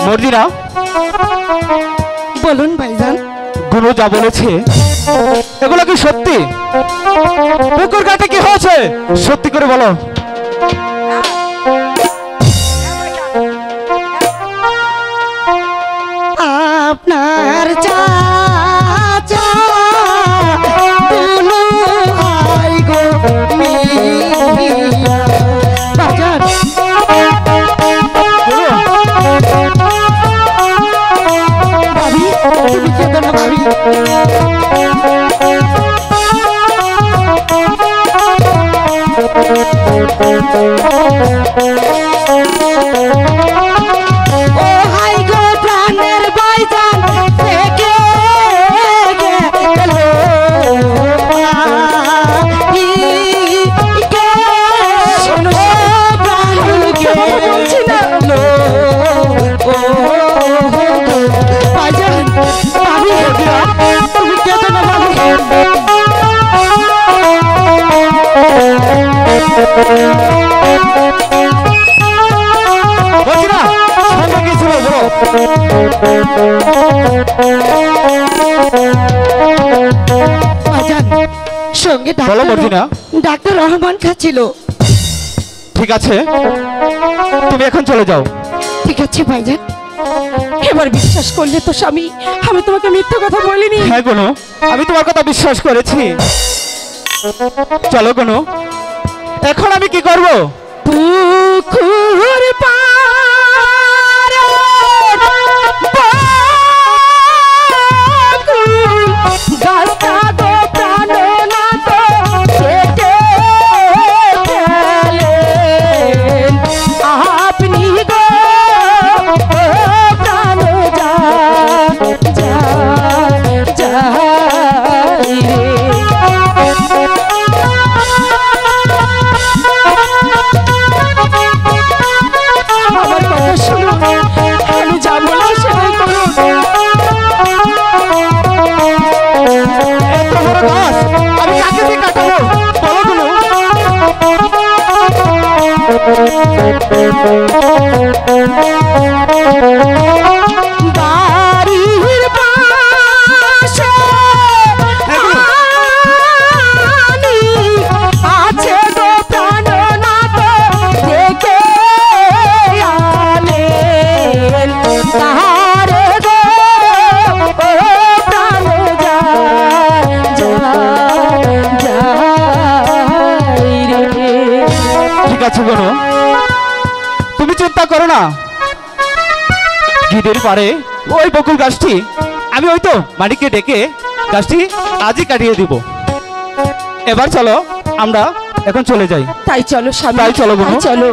মর্জিনা, বলুন ভাইজান। গুরু যা বলেছে এগুলো কি সত্যি? পুকুর ঘাটে কি হয়েছে সত্যি করে বলো। আপনার চাচা দুলু আই গো মিয়া বাজার ভাবি, তুমি কেঁদো না ভাবি। ও হাই গো প্রাণের ভাইজান থেকে গেল শোনো প্রাণকে বলছি না ও ভাইজান ভাবি, তুমি কেঁদো না ভাবি। মর্জিনা, সঙ্গে কি ছিল বলো। ভাইজান সঙ্গে বলো মর্জিনা। ডাক্তার রহমান খাচ্ছিল। ঠিক আছে, তুমি এখন চলে যাও। ঠিক আছে ভাইজান, এবার বিশ্বাস করলে তো স্বামী আমি তোমাকে মিথ্যা কথা বলিনি। হ্যাঁ গুনু, আমি তোমার কথা বিশ্বাস করেছি। চলো গুনু, এখন আমি কি করব? পুকুর পাড়ে বকুল গাছটা গো প্রাণনাথ কেটে গেলেন আপনি গো প্রাণ যাই রে। আমার কথা শুনো, আমি যা বলছি সেটাই করো। এত বড় গাছ আমি কাকে দিয়ে কাটাবো বলো গুনু। বাড়ির পাশে পানি আছে গো প্রাণনাথ দেখে আনেন তাহারে গো প্রাণ যাই রে। ঠিক আছে গুনু, তুমি চিন্তা করো না। গিদের পারে ওই বকুল গাছটি আমি ওই তো মালিককে ডেকে গাছটি আজই কাটিয়ে দিব। এবার চলো আমরা এখন চলে যাই। তাই চলো স্বামী, তাই চলো বোন। তাই চলো।